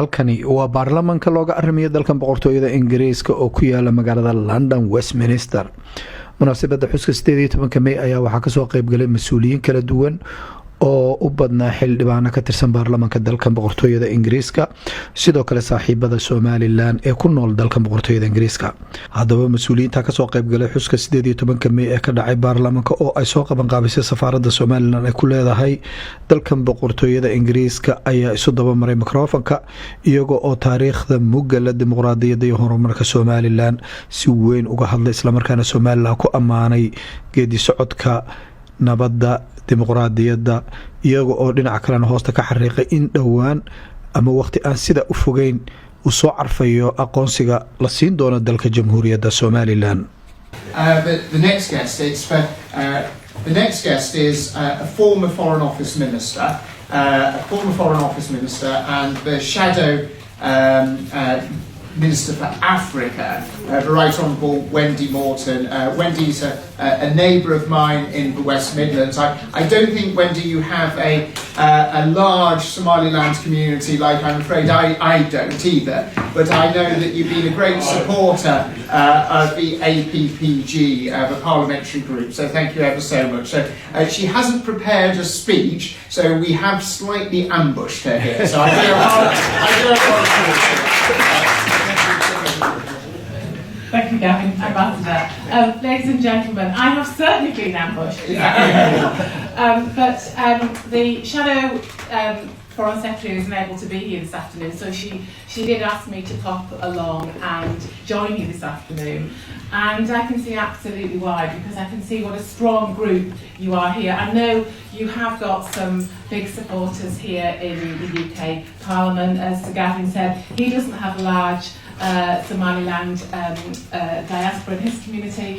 halkani waa baarlamaanka looga arrimayo dalkan boqortooyada Ingiriiska oo ku yaala magaalada London Westminster. munaasabadda xuska 18 May ayaa waxaa ka soo qayb galay mas'uuliyiin kala duwan oo u badnaa xildhibaano ka tirsan baarlamaanka dalkan boqortooyada Ingiriiska, sidoo kale saaxiibada Somaliland ee ku nool dalkan boqortooyada Ingiriiska. haddaba mas'uuliyiinta ka soo qayb galay xuska 18 May ee ka dhacay baarlamaanka oo ay soo qaban qaabisay safaaradda Somaliland ay ku leedahay dalkan boqortooyada Ingiriiska ayaa isu daba maray mikrofonka iyaga oo taariikhda mugala dimuqraadiyadda iyo horumarka Somaliland si weyn uga hadlay, isla markaana Somaliland ku amaanay geedi socodka nabadda dimuqraadiyadda iyaga oo dhinaca kalena hoosta ka xariiqay in dhowaan ama waqti aan sida u fogeyn u soo carfayo aqoonsiga la siin doono dalka jamhuuriyadda Somaliland. The next guest is a former Foreign Office Minister, and the shadow Minister for Africa, the Right Honourable Wendy Morton. Wendy's a neighbour of mine in the West Midlands. I don't think, Wendy, you have a large Somaliland community like I'm afraid I don't either, but I know that you've been a great supporter of the APPG, the Parliamentary group, so thank you ever so much. So she hasn't prepared a speech, so we have slightly ambushed her here, so I do apologise. Thank you, Gavin, Ambassador. Ladies and gentlemen, I have certainly been ambushed. But the Shadow Foreign Secretary isn't able to be here this afternoon, so she did ask me to pop along and join you this afternoon. And I can see absolutely why, because I can see what a strong group you are here. I know you have got some big supporters here in the UK Parliament. As Sir Gavin said, he doesn't have a large Somaliland diaspora in his community,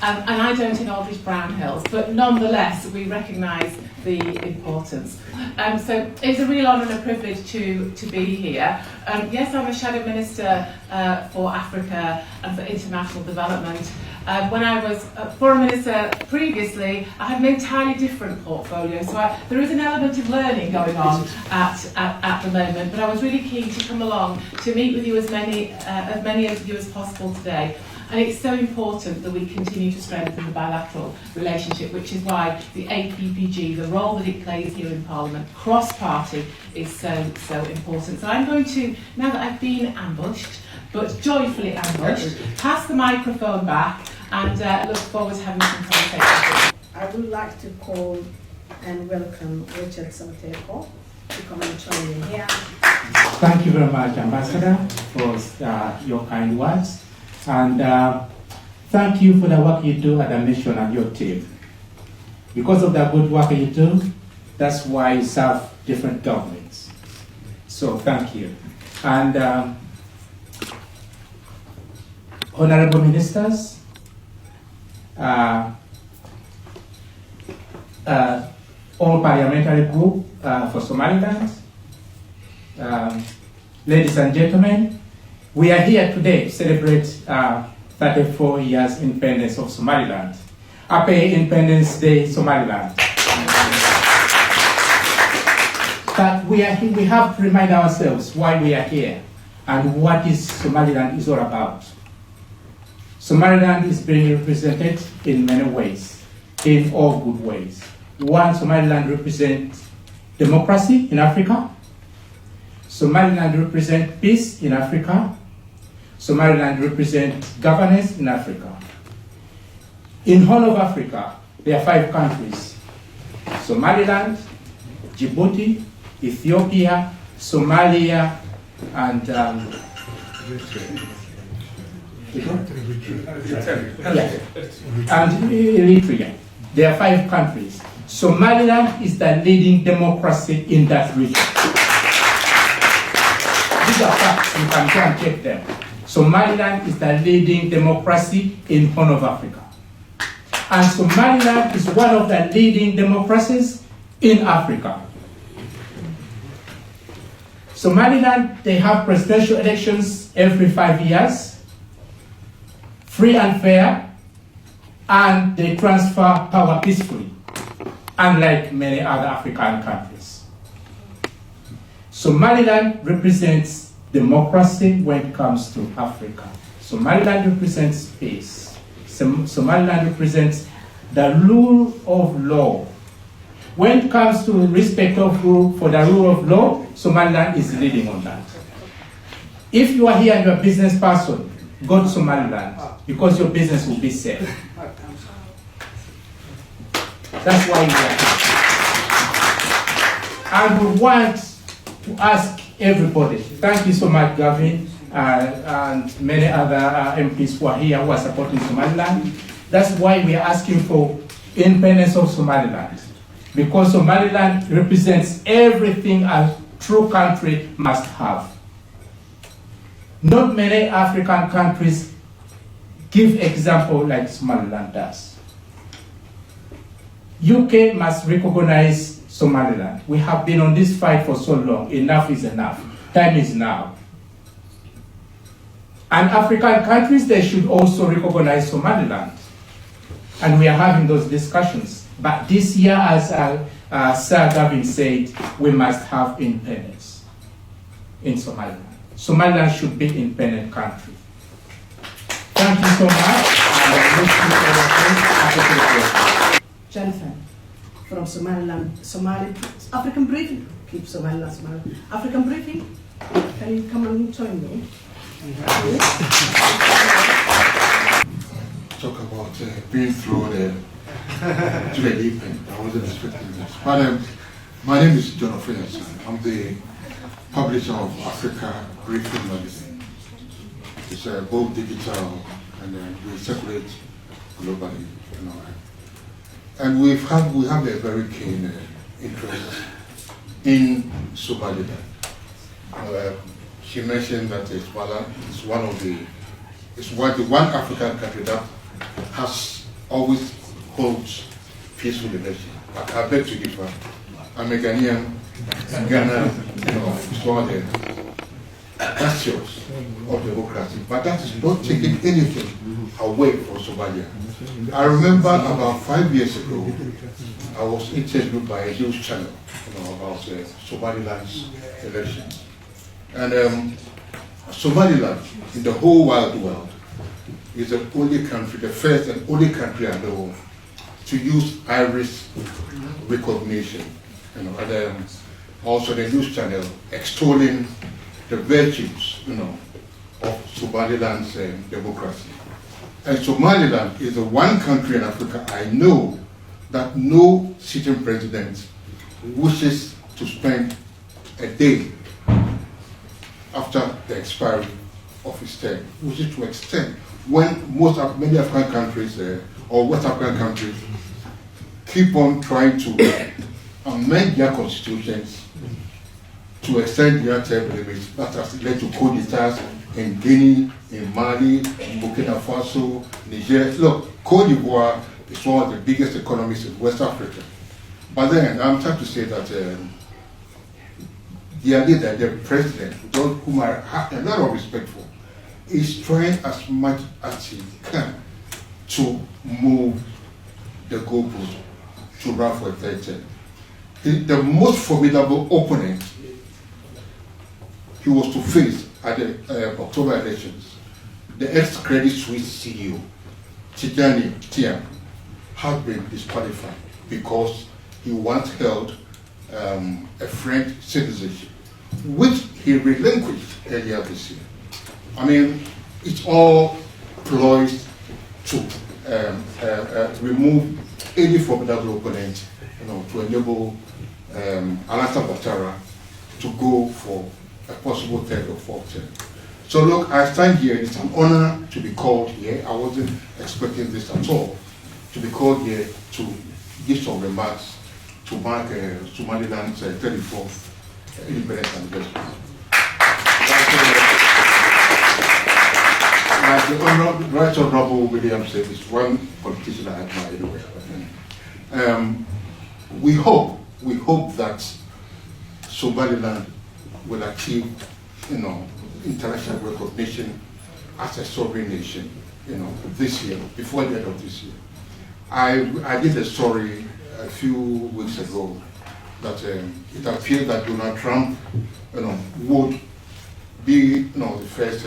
and I don't in all these brown hills, but nonetheless we recognise the importance. So it's a real honour and a privilege to be here. Yes, I'm a Shadow Minister for Africa and for International Development. When I was Foreign Minister previously, I had an entirely different portfolio, so there is an element of learning going on at the moment, but I was really keen to come along to meet with you as many of you as possible today. And it's so important that we continue to strengthen the bilateral relationship, which is why the APPG, the role that it plays here in Parliament, cross-party, is so important. So I'm going to, now that I've been ambushed, but joyfully ambushed, pass the microphone back and look forward to having some conversation. I would like to call and welcome Richard Soteko to come and join me here. Thank you very much, Ambassador, for your kind words. And thank you for the work you do at the mission and your team. Because of the good work you do, that's why you serve different governments. So thank you. And Honourable Ministers, all Parliamentary group for Somaliland, ladies and gentlemen, we are here today to celebrate 34 years independence of Somaliland. Happy Independence Day, Somaliland. But we have to remind ourselves why we are here and what is Somaliland is all about. Somaliland is being represented in many ways, in all good ways. One, Somaliland represents democracy in Africa. Somaliland represents peace in Africa. Somaliland represents governance in Africa. In whole of Africa, there are 5 countries: Somaliland, Djibouti, Ethiopia, Somalia, and Eritrea. There are 5 countries. Somaliland is the leading democracy in that region. These are facts, you can go and check them. Somaliland is the leading democracy in Horn of Africa. And Somaliland is one of the leading democracies in Africa. Somaliland, they have presidential elections every 5 years, free and fair, and they transfer power peacefully, unlike many other African countries. Somaliland represents democracy when it comes to Africa. Somaliland represents peace. Somaliland represents the rule of law. When it comes to respect of rule for the rule of law, Somaliland is leading on that. If you are here and you're a business person, go to Somaliland because your business will be safe. That's why we are here. And we want to ask everybody, thank you so much, Gavin, and many other MPs who are here who are supporting Somaliland. That's why we are asking for independence of Somaliland. Because Somaliland represents everything a true country must have. Not many African countries give example like Somaliland does. UK must recognize Somaliland. We have been on this fight for so long. Enough is enough. Time is now. And African countries, they should also recognize Somaliland. And we are having those discussions. But this year, as Sir Gavin said, we must have independence in Somaliland. Somaliland should be an independent country. Thank you so much. Jennifer from Somaliland, African Briefing. Keep Somaliland, African Briefing. Can you come and join me? Talk about being thrown to the deep end. I wasn't expecting this. But my name is John Farxad. I'm the publisher of Africa Briefing magazine. It's both digital and we circulate globally. You know. And we have a very keen interest in Somaliland. She mentioned that it's one African country that has always holds peaceful relations. But I beg to differ. I'm a Ghanaian, and Ghana, is one of the bastions of democracy. But that is not taking anything away from Somalia. I remember about 5 years ago, I was interviewed by a news channel, about Somaliland's elections. And Somaliland, in the whole wide world, is the only country, the first and only country I know of, to use iris recognition. And also the news channel extolling the virtues, of Somaliland's democracy. And Somaliland is the one country in Africa I know that no sitting president wishes to spend a day after the expiry of his term, wishes to extend, when many African countries or West African countries keep on trying to amend their constitutions to extend their term limits. That has led to coup d'etats in Guinea, in Mali, in Burkina Faso, Niger. Look, Côte d'Ivoire is one of the biggest economies in West Africa. But then I'm trying to say that the leader, the president, whom I have a lot of respect for, is trying as much as he can to move the goalpost to run for a third term. The most formidable opponent he was to face at the October elections, the ex-Credit Suisse CEO, Tidjane Thiam, has been disqualified because he once held a French citizenship, which he relinquished earlier this year. I mean, it's all ploys to remove any formidable opponent, to enable Alassane Ouattara to go for a possible third or fourth term. So look, I stand here, it's an honor to be called here. I wasn't expecting this at all, to be called here to give some remarks to mark Somaliland's 34th independence anniversary. Like the Right Honorable William said, is one politician I admire anyway. We hope that Somaliland will achieve, international recognition as a sovereign nation, this year, before the end of this year. I did a story a few weeks ago that it appeared that Donald Trump, would be the first,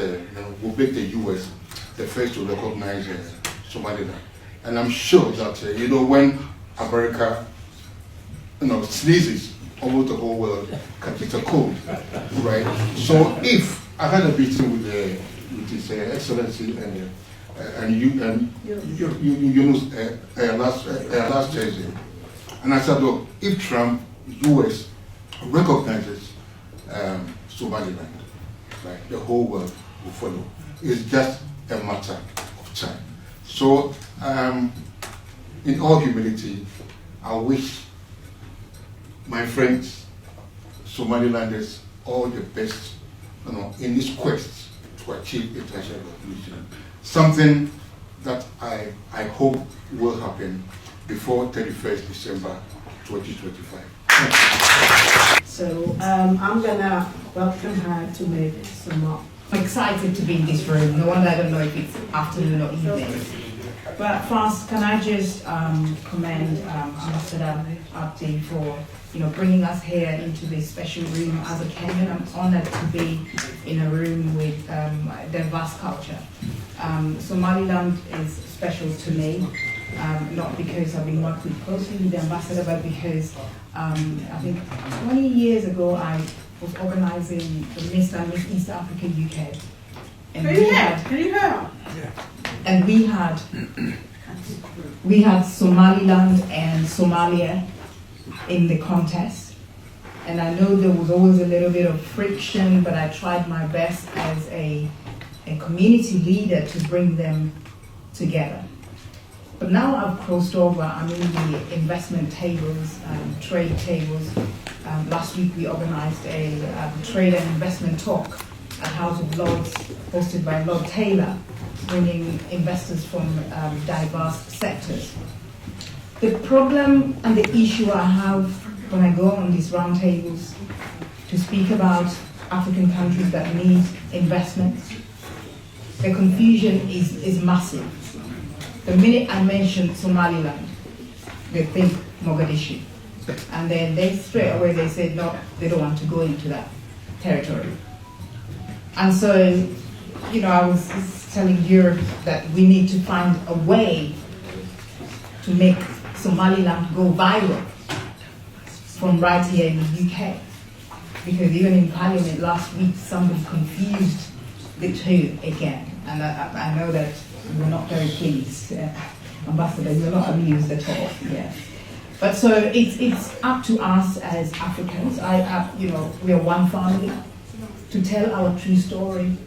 will make the US the first to recognize Somaliland. And I'm sure that, when America, sneezes, almost the whole world catches a cold, right? So if I had a meeting with His Excellency and you last Thursday, and I said, look, if Trump, US, recognizes Somaliland, right, the whole world will follow. It's just a matter of time. So, in all humility, I wish my friends, Somalilanders, all the best, in this quest to achieve international recognition. Something that I hope will happen before 31st December 2025. So I'm gonna welcome her to make some more. I'm excited to be in this room. No wonder I don't know if it's afternoon or evening. But first, can I just commend Ambassador Abdi for bringing us here into this special room. As a Kenyan, I'm honored to be in a room with diverse culture. Somaliland is special to me, not because I've been working closely with the ambassador, but because I think 20 years ago I was organizing the Miss and Miss East Africa UK. And we had Somaliland and Somalia in the contest. And I know there was always a little bit of friction, but I tried my best as a community leader to bring them together. But now I've crossed over, I'm in the investment tables, trade tables. Last week we organized a trade and investment talk at House of Lords, hosted by Lord Taylor, bringing investors from diverse sectors. The problem and the issue I have when I go on these roundtables to speak about African countries that need investment, the confusion is massive. The minute I mention Somaliland, they think Mogadishu. And then they straight away they said no, they don't want to go into that territory. And so, I was telling Europe that we need to find a way to make Somaliland go viral from right here in the UK. Because even in Parliament last week, somebody confused the two again. And I know that you're not very pleased, Ambassador, you're not amused at all. Yeah. But so it's up to us as Africans, we are one family, to tell our true story.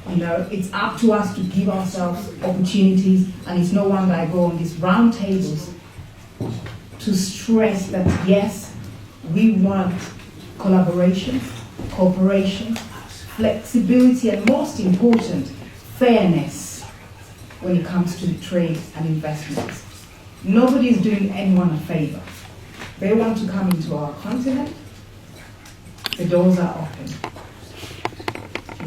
It's up to us to give ourselves opportunities, and it's no wonder I go on these round tables to stress that yes, we want collaboration, cooperation, flexibility, and most important, fairness when it comes to trade and investments. Nobody is doing anyone a favor. They want to come into our continent, the doors are open.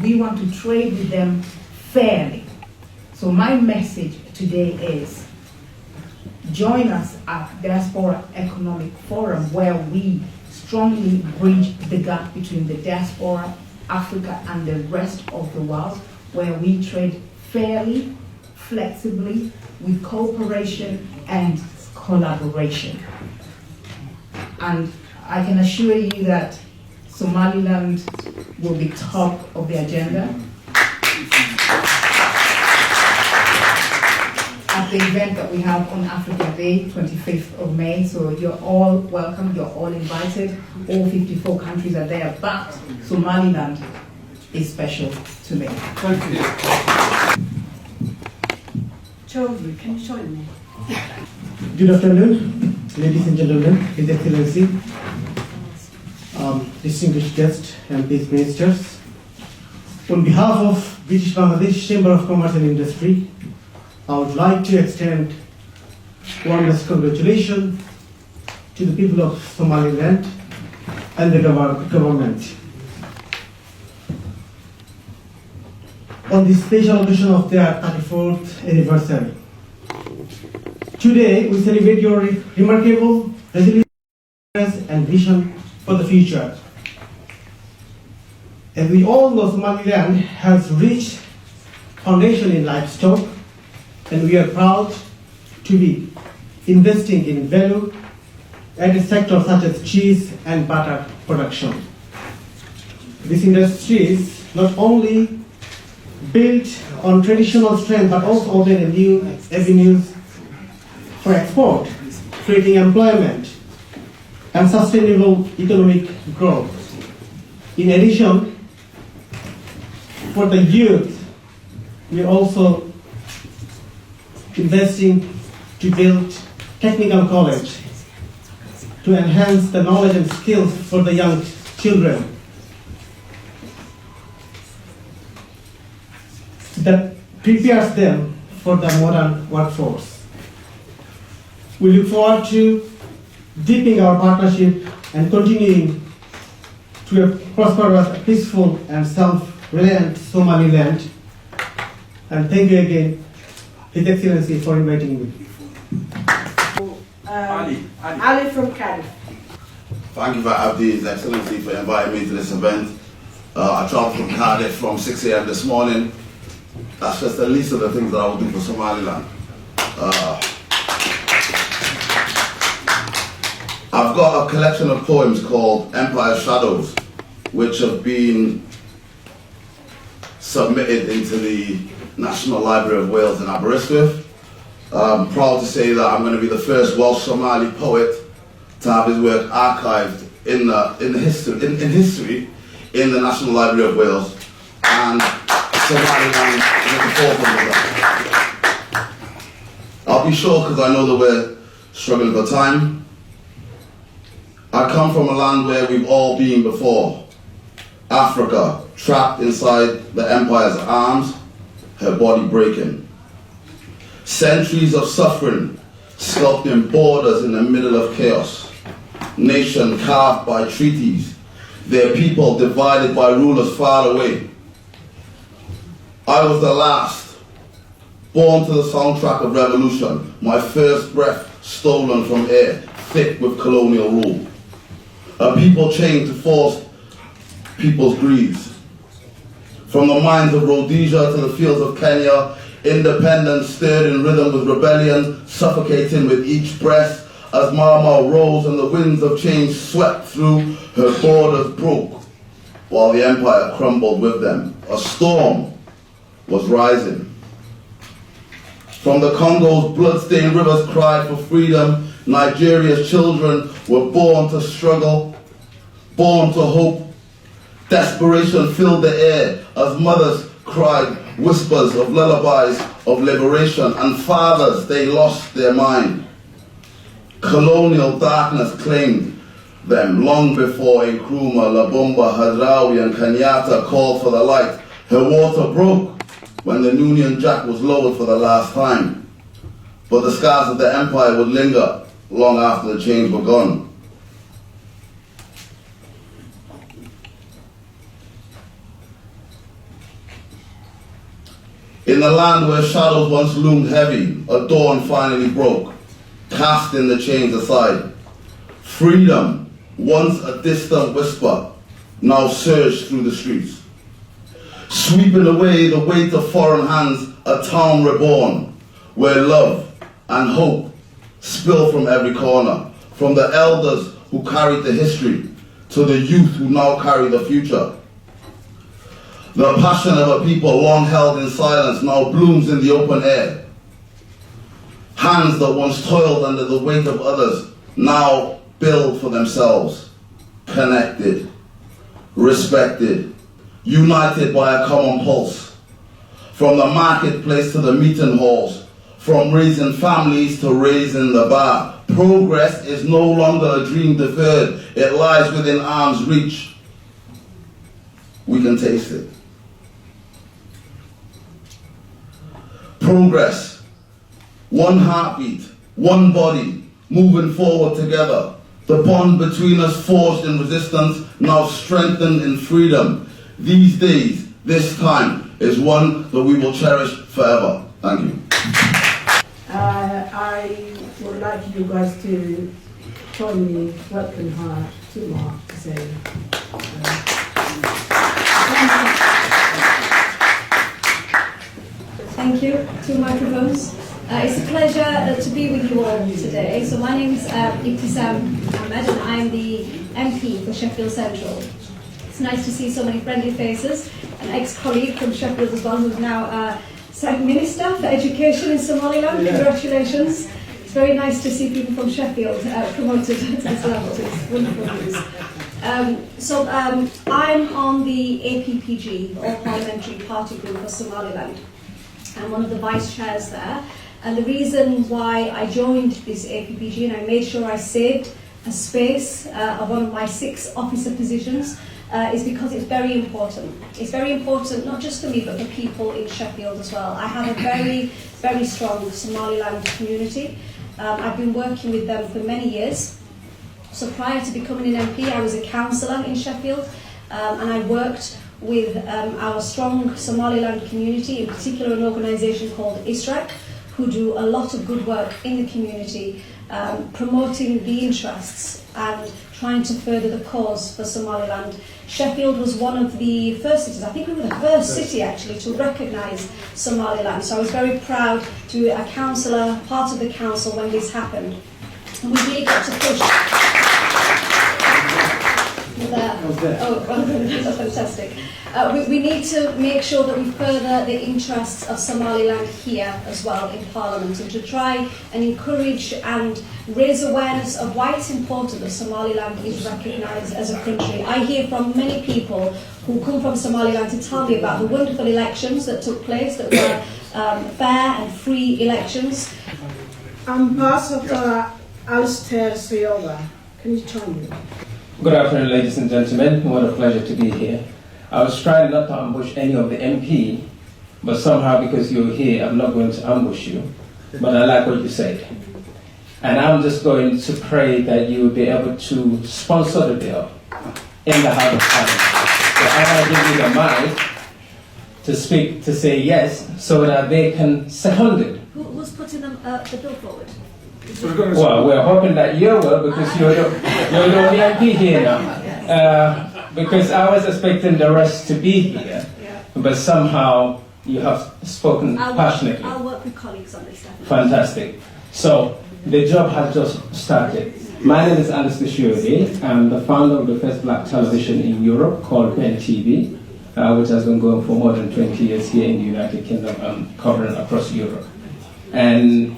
We want to trade with them fairly. So my message today is, join us at Diaspora Economic Forum, where we strongly bridge the gap between the diaspora, Africa, and the rest of the world, where we trade fairly, flexibly, with cooperation and collaboration. And I can assure you that Somaliland will be top of the agenda at the event that we have on Africa Day, 25th of May. So you're all welcome, you're all invited. All 54 countries are there, but Somaliland is special to me. Thank you. Children, can you join me? Good afternoon, ladies and gentlemen, His Excellency, distinguished guests, MPs, ministers. On behalf of British Bangladesh Chamber of Commerce and Industry, I would like to extend warmest congratulations to the people of Somaliland and the government on this special occasion of their 34th anniversary. Today, we celebrate your remarkable resilience and vision for the future. As we all know, Somaliland has rich foundation in livestock, and we are proud to be investing in value-added sectors such as cheese and butter production. These industries not only built on traditional strength but also open new avenues for export, creating employment and sustainable economic growth. In addition, for the youth, we are also investing to build technical college to enhance the knowledge and skills for the young children that prepares them for the modern workforce. We look forward to deepening our partnership and continuing to a prosperous, peaceful, and self-reliant Somaliland. And thank you again, His Excellency, for inviting me. Ali from Cardiff. Thank you for Abdi, His Excellency, for inviting me to this event. I traveled from Cardiff from 6 a.m. this morning. That's just the least of the things that I will do for Somaliland. I've got a collection of poems called Empire Shadows, which have been submitted into the National Library of Wales in Aberystwyth. I'm proud to say that I'm going to be the first Welsh Somali poet to have his work archived in history in the National Library of Wales, and Somaliland is at the forefront of that. I'll be short because I know that we're struggling for time. I come from a land where we've all been before. Africa, trapped inside the empire's arms, her body breaking. Centuries of suffering, sculpting borders in the middle of chaos. Nation carved by treaties, their people divided by rulers far away. I was the last, born to the soundtrack of revolution, my first breath stolen from air, thick with colonial rule. A people chained to force people's greeds. From the mines of Rhodesia to the fields of Kenya, independence stirred in rhythm with rebellion, suffocating with each breath as Mau Mau rose and the winds of change swept through, her borders broke, while the empire crumbled with them. A storm was rising. From the Congo's blood-stained rivers cried for freedom, Nigeria's children were born to struggle, born to hope. Desperation filled the air as mothers cried whispers of lullabies of liberation, and fathers, they lost their mind. Colonial darkness claimed them long before Nkrumah, Labumba, Hadrawi, and Kenyatta called for the light. Her water broke when the Union Jack was lowered for the last time. But the scars of the empire would linger long after the chains were gone. In the land where shadows once loomed heavy, a dawn finally broke, casting the chains aside. Freedom, once a distant whisper, now surged through the streets. Sweeping away the weight of foreign hands, a town reborn, where love and hope spill from every corner, from the elders who carried the history to the youth who now carry the future. The passion of a people long held in silence now blooms in the open air. Hands that once toiled under the weight of others now build for themselves, connected, respected, united by a common pulse. From the marketplace to the meeting halls, from raising families to raising the bar, progress is no longer a dream deferred, it lies within arm's reach. We can taste it. Progress, one heartbeat, one body, moving forward together. The bond between us forged in resistance, now strengthened in freedom. These days, this time, is one that we will cherish forever. Thank you. I would like you guys to join me working hard to Mark to say Thank you. 2 microphones. It's a pleasure to be with you all today. So my name is Ibtisam Ahmed and I am the MP for Sheffield Central. It's nice to see so many friendly faces. An ex-colleague from Sheffield as well, who's now Second Minister for Education in Somaliland. Congratulations. It's very nice to see people from Sheffield promoted to this level. It's wonderful news. I'm on the APPG, All Parliamentary Party Group for Somaliland. I'm one of the vice chairs there. And the reason why I joined this APPG and I made sure I saved a space of one of my 6 officer positions is because it's very important. It's very important not just for me but for people in Sheffield as well. I have a very, very strong Somaliland community. I've been working with them for many years. So prior to becoming an MP, I was a councillor in Sheffield and I worked with our strong Somaliland community, in particular an organisation called ISRAC, who do a lot of good work in the community, promoting the interests and trying to further the cause for Somaliland. Sheffield was one of the first cities, I think we were the first city actually to recognise Somaliland. So I was very proud to be a councillor, part of the council when this happened. And we really got to push. That's fantastic. We need to make sure that we further the interests of Somaliland here as well in Parliament and to try and encourage and raise awareness of why it's important that Somaliland is recognised as a country. I hear from many people who come from Somaliland to tell me about the wonderful elections that took place, that were fair and free elections. Ambassador Alistair Siola, can you join me? Good afternoon, ladies and gentlemen. What a pleasure to be here. I was trying not to ambush any of the MP, but somehow because you're here, I'm not going to ambush you. But I like what you said. And I'm just going to pray that you will be able to sponsor the bill in the House of Parliament. So I want to give you the mic to speak, to say yes, so that they can second it. Who's putting the bill forward? Well, we're hoping that you will, because you're the only MP here now. Because I was expecting the rest to be here, but somehow you have spoken passionately. I'll work with colleagues on this. Definitely. Fantastic. So the job has just started. My name is Alistair Bushareeyey. I'm the founder of the first black television in Europe called Weyn TV, which has been going for more than 20 years here in the United Kingdom and covering across Europe. And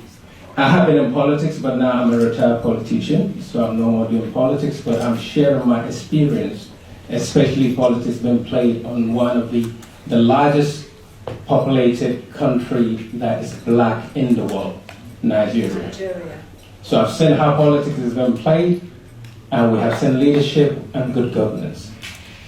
I have been in politics, but now I'm a retired politician, so I'm no more doing politics, but I'm sharing my experience, especially politics being played on one of the largest populated country that is black in the world, Nigeria. So I've seen how politics is being played, and we have seen leadership and good governance.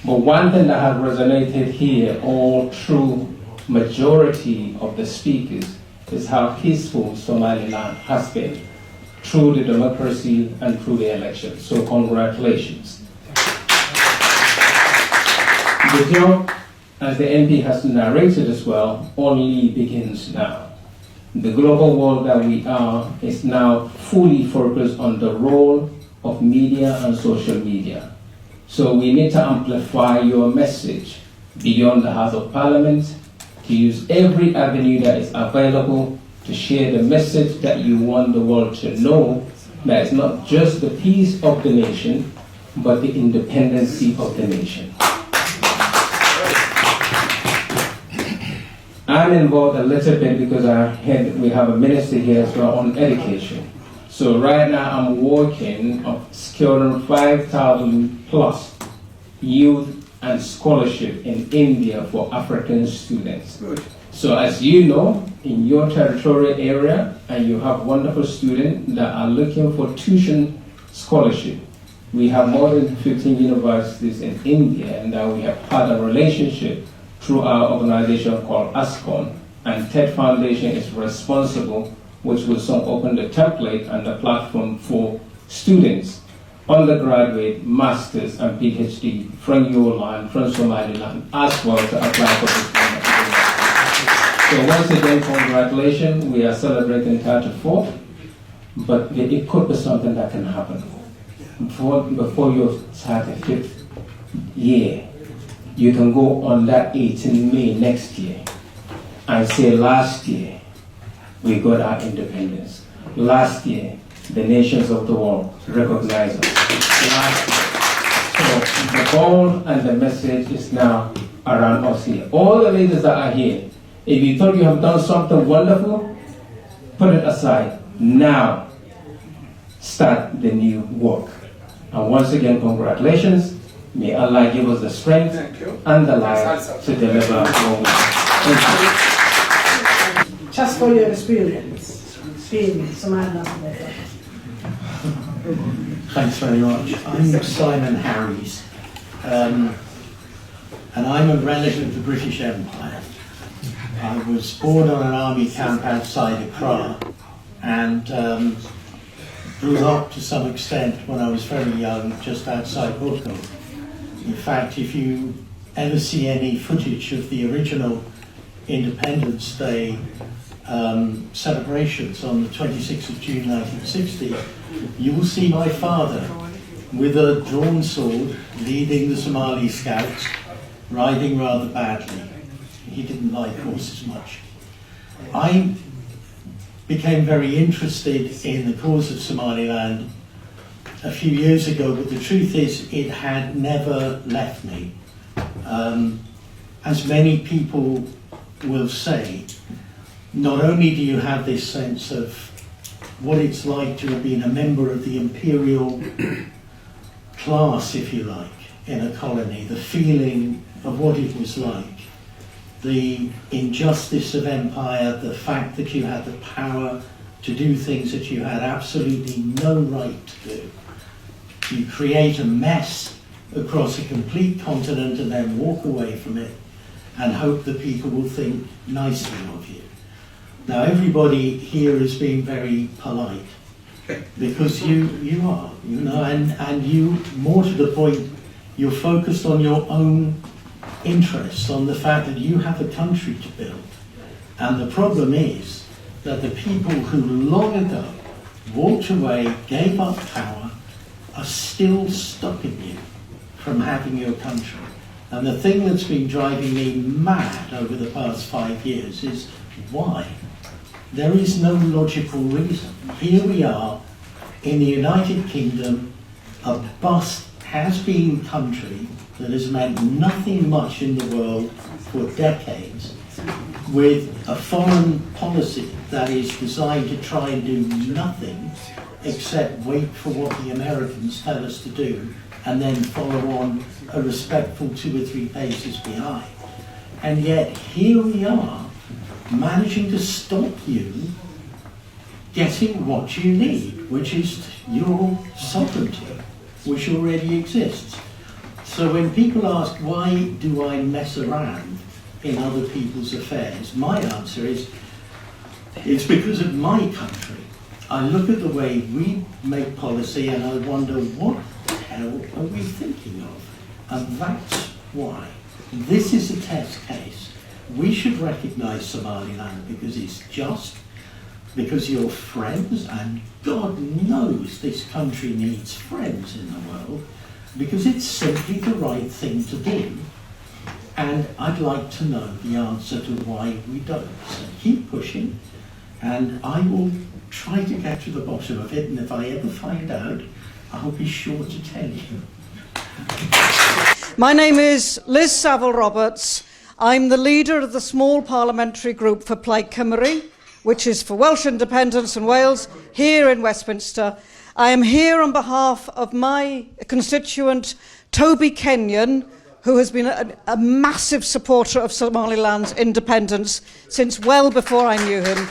But one thing that has resonated here all through majority of the speakers is how peaceful Somaliland has been through the democracy and through the elections. So congratulations. The job, as the MP has narrated as well, only begins now. The global world that we are is now fully focused on the role of media and social media. So we need to amplify your message beyond the House of Parliament, to use every avenue that is available to share the message that you want the world to know, that it's not just the peace of the nation, but the independency of the nation. I'm involved a little bit because we have a minister here as well on education. So right now I'm working on securing 5,000 plus youth and scholarship in India for African students. Good. So as you know, in your territorial area, and you have wonderful students that are looking for tuition scholarship. We have more than 15 universities in India, and we have had a relationship through our organization called ASCON, and TED Foundation is responsible, which will soon open the template and the platform for students, undergraduate, masters, and PhD from your land, from Somaliland, as well to apply for this kind of program. So once again, congratulations. We are celebrating 34th, but it could be something that can happen before your 35th year. you can go on that 18 May next year and say last year we got our independence. Last year, the nations of the world recognized us. Last year. So the ball and the message is now around us here. All the leaders that are here, if you thought you have done something wonderful, put it aside. Now, start the new work. And once again, congratulations. May Allah give us the strength and the life to deliver our work. Thank you. Just for your experience, being Somaliland. Thanks very much. I'm Simon Harries, and I'm a relative of the British Empire. I was born on an army camp outside Accra, and grew up to some extent when I was very young, just outside Boko. In fact, if you ever see any footage of the original Independence Day celebrations on the 26th of June 1960, you will see my father with a drawn sword leading the Somali scouts, riding rather badly. He didn't like horses much. I became very interested in the cause of Somaliland a few years ago, but the truth is it had never left me. As many people will say, not only do you have this sense of what it's like to have been a member of the imperial class, if you like, in a colony, the feeling of what it was like, the injustice of empire, the fact that you had the power to do things that you had absolutely no right to do. You create a mess across a complete continent and then walk away from it and hope that people will think nicely of you. Now everybody here is being very polite because you are, you know, and you, more to the point, you're focused on your own interests, on the fact that you have a country to build. And the problem is that the people who long ago walked away, gave up power, are still stopping you from having your country. And the thing that's been driving me mad over the past 5 years is why? There is no logical reason. Here we are in the United Kingdom, a bust has-been country that has meant nothing much in the world for decades, with a foreign policy that is designed to try and do nothing except wait for what the Americans tell us to do and then follow on a respectful 2 or 3 paces behind. And yet here we are, managing to stop you getting what you need, which is your sovereignty, which already exists. So when people ask, why do I mess around in other people's affairs, my answer is, it's because of my country. I look at the way we make policy and I wonder, what the hell are we thinking of? And that's why. This is a test case. We should recognise Somaliland because it's just, because you're friends, and God knows this country needs friends in the world, because it's simply the right thing to do. And I'd like to know the answer to why we don't. So keep pushing, and I will try to get to the bottom of it, and if I ever find out, I'll be sure to tell you. My name is Liz Saville-Roberts. I'm the leader of the small parliamentary group for Plaid Cymru, which is for Welsh independence and Wales, here in Westminster. I am here on behalf of my constituent, Toby Kenyon, who has been a massive supporter of Somaliland's independence since well before I knew him.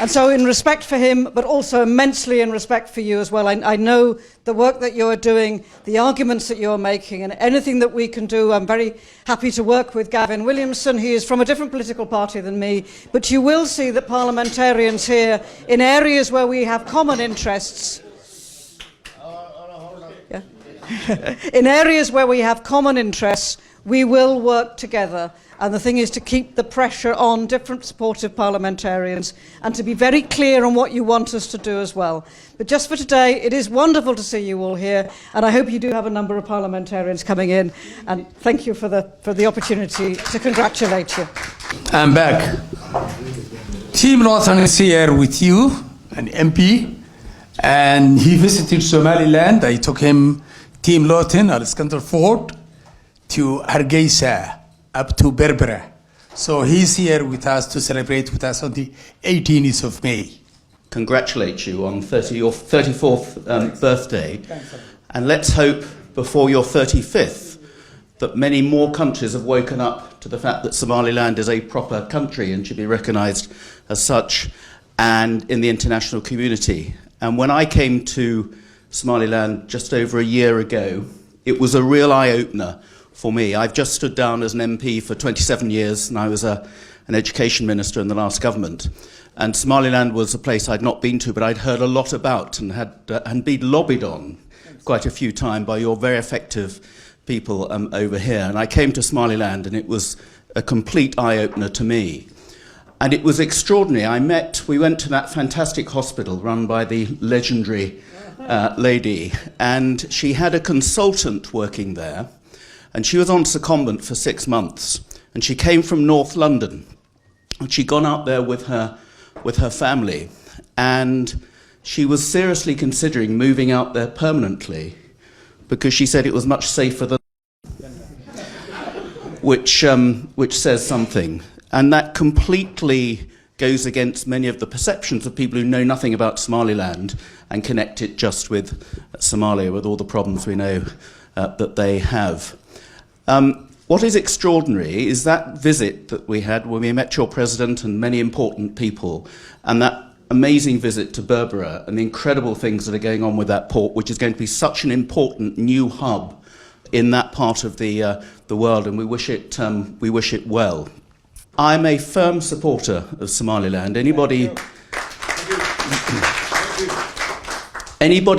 And so in respect for him, but also immensely in respect for you as well, I know the work that you're doing, the arguments that you're making, and anything that we can do. I'm very happy to work with Gavin Williamson. He is from a different political party than me, but you will see that parliamentarians here, in areas where we have common interests, in areas where we have common interests, we will work together. And the thing is to keep the pressure on different supportive parliamentarians and to be very clear on what you want us to do as well. But just for today, it is wonderful to see you all here, and I hope you do have a number of parliamentarians coming in. And thank you for the opportunity to congratulate you. I'm back. Team Lawson is here with you, an MP, and he visited Somaliland. I took him, Team Lawton, Al-Iskandar Fort, to Hargeisa, up to Berbera. So he's here with us to celebrate with us on the 18th of May. Congratulate you on your 34th birthday. And let's hope before your 35th that many more countries have woken up to the fact that Somaliland is a proper country and should be recognised as such and in the international community. And when I came to Somaliland just over a year ago, it was a real eye-opener for me. I've just stood down as an MP for 27 years, and I was an education minister in the last government. And Somaliland was a place I'd not been to, but I'd heard a lot about and had been lobbied on quite a few times by your very effective people over here. And I came to Somaliland, and it was a complete eye-opener to me. And it was extraordinary. We went to that fantastic hospital run by the legendary lady, and she had a consultant working there. And she was on secondment for 6 months, and she came from North London, and she'd gone out there with her family, and she was seriously considering moving out there permanently because she said it was much safer than which says something. And that completely goes against many of the perceptions of people who know nothing about Somaliland and connect it just with Somalia, with all the problems we know that they have. What is extraordinary is that visit that we had when we met your president and many important people, and that amazing visit to Berbera and the incredible things that are going on with that port, which is going to be such an important new hub in that part of the world, and we wish it well. I'm a firm supporter of Somaliland. Anybody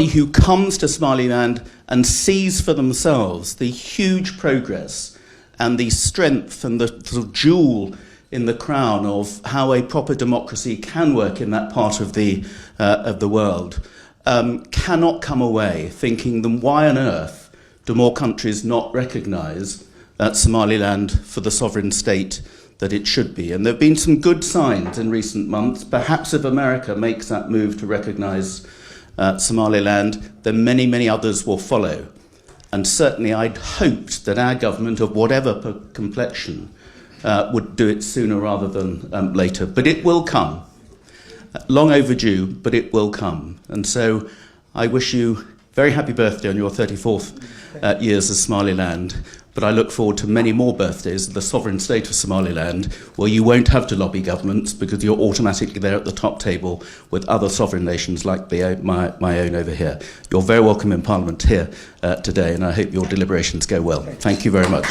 who comes to Somaliland and sees for themselves the huge progress and the strength and the sort of jewel in the crown of how a proper democracy can work in that part of the world cannot come away thinking, then why on earth do more countries not recognise Somaliland for the sovereign state that it should be? And there have been some good signs in recent months. Perhaps if America makes that move to recognise Somaliland, then many, many others will follow. And certainly I'd hoped that our government, of whatever complexion, would do it sooner rather than later. But it will come. Long overdue, but it will come. And so I wish you very happy birthday on your 34th years of Somaliland. But I look forward to many more birthdays of the sovereign state of Somaliland, where you won't have to lobby governments because you're automatically there at the top table with other sovereign nations like my own over here. You're very welcome in Parliament here today, and I hope your deliberations go well. Thank you very much.